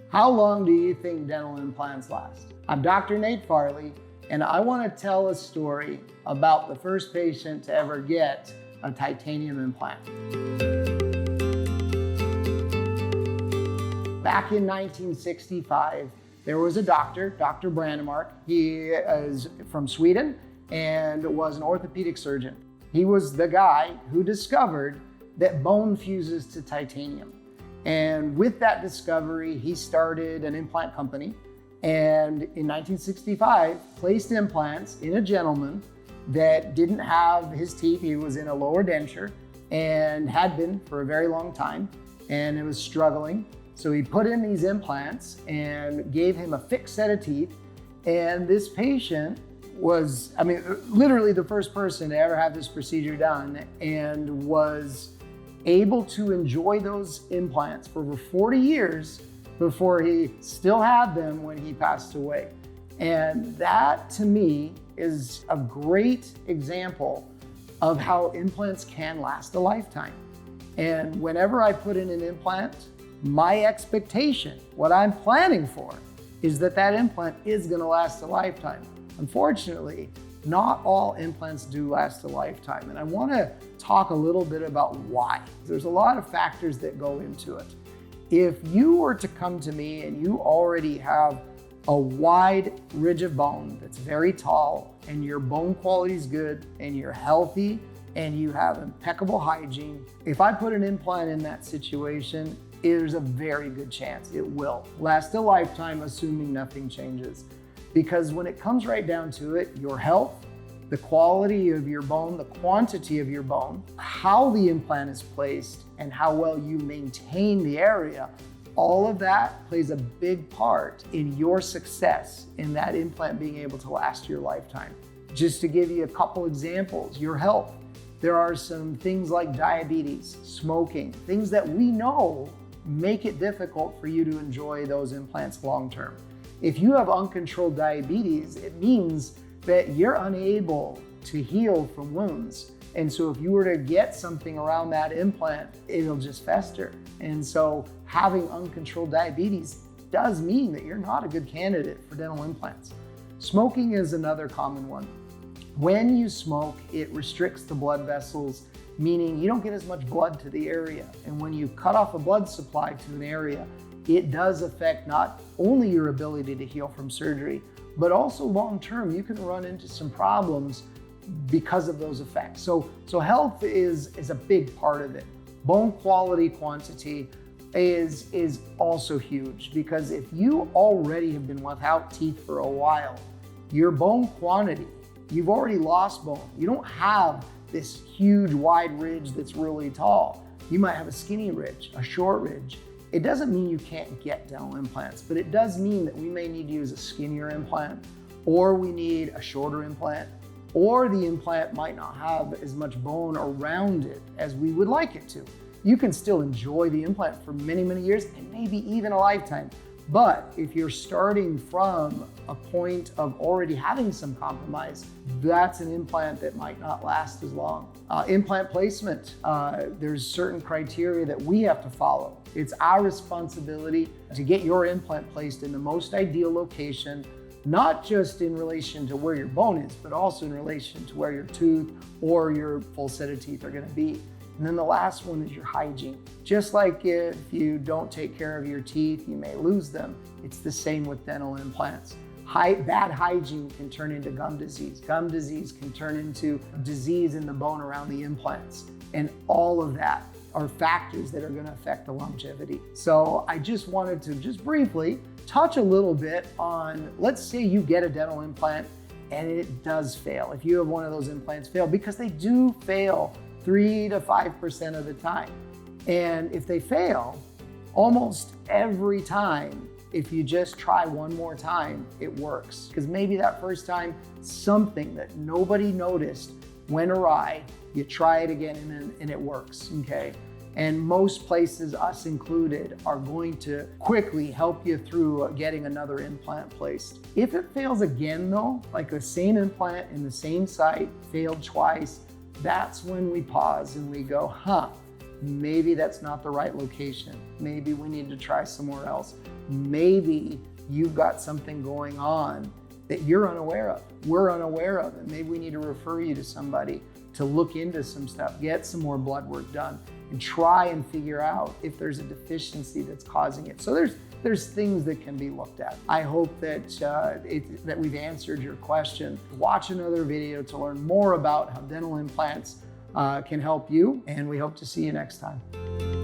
How long do you think dental implants last? I'm Dr. Nate Farley, and I want to tell a story about the first patient to ever get a titanium implant. Back in 1965, there was a doctor, Dr. Branemark. He is from Sweden and was an orthopedic surgeon. He was the guy who discovered that bone fuses to titanium. And with that discovery, he started an implant company, and in 1965 placed implants in a gentleman that didn't have his teeth. He was in a lower denture and had been for a very long time, and it was struggling. So he put in these implants and gave him a fixed set of teeth. And this patient was, literally the first person to ever have this procedure done, and was able to enjoy those implants for over 40 years before he still had them when he passed away. And that, to me, is a great example of how implants can last a lifetime. And whenever I put in an implant, my expectation, what I'm planning for, is that that implant is going to last a lifetime. Unfortunately, not all implants do last a lifetime, and I want to talk a little bit about why. There's a lot of factors that go into it. If you were to come to me and you already have a wide ridge of bone that's very tall, and your bone quality is good, and you're healthy, and you have impeccable hygiene, if I put an implant in that situation, there's a very good chance it will last a lifetime, assuming nothing changes. Because when it comes right down to it, your health, the quality of your bone, the quantity of your bone, how the implant is placed, and how well you maintain the area, all of that plays a big part in your success in that implant being able to last your lifetime. Just to give you a couple examples, your health. There are some things like diabetes, smoking, things that we know make it difficult for you to enjoy those implants long term. If you have uncontrolled diabetes, it means that you're unable to heal from wounds. And so if you were to get something around that implant, it'll just fester. And so having uncontrolled diabetes does mean that you're not a good candidate for dental implants. Smoking is another common one. When you smoke, it restricts the blood vessels, meaning you don't get as much blood to the area. And when you cut off a blood supply to an area, it does affect not only your ability to heal from surgery, but also long-term, you can run into some problems because of those effects. So health is a big part of it. Bone quality, quantity is also huge, because if you already have been without teeth for a while, your bone quantity, you've already lost bone. You don't have this huge wide ridge that's really tall. You might have a skinny ridge, a short ridge. It doesn't mean you can't get dental implants, but it does mean that we may need to use a skinnier implant, or we need a shorter implant, or the implant might not have as much bone around it as we would like it to. You can still enjoy the implant for many, many years, and maybe even a lifetime. But if you're starting from a point of already having some compromise, that's an implant that might not last as long. Implant placement, there's certain criteria that we have to follow. It's our responsibility to get your implant placed in the most ideal location, not just in relation to where your bone is, but also in relation to where your tooth or your full set of teeth are gonna be. And then the last one is your hygiene. Just like if you don't take care of your teeth, you may lose them. It's the same with dental implants. Bad hygiene can turn into gum disease. Gum disease can turn into disease in the bone around the implants. And all of that are factors that are going to affect the longevity. So I just wanted to just briefly touch a little bit on, let's say you get a dental implant and it does fail. If you have one of those implants fail, because they do fail 3 to 5% of the time. And if they fail, almost every time, if you just try one more time, it works. Because maybe that first time, something that nobody noticed went awry, you try it again and it works, okay? And most places, us included, are going to quickly help you through getting another implant placed. If it fails again though, like the same implant in the same site failed twice, that's when we pause and we go, maybe that's not the right location. Maybe we need to try somewhere else. Maybe you've got something going on that you're unaware of, we're unaware of, and maybe we need to refer you to somebody to look into some stuff, get some more blood work done, and try and figure out if there's a deficiency that's causing it. So there's things that can be looked at. I hope that that we've answered your question. Watch another video to learn more about how dental implants can help you, and we hope to see you next time.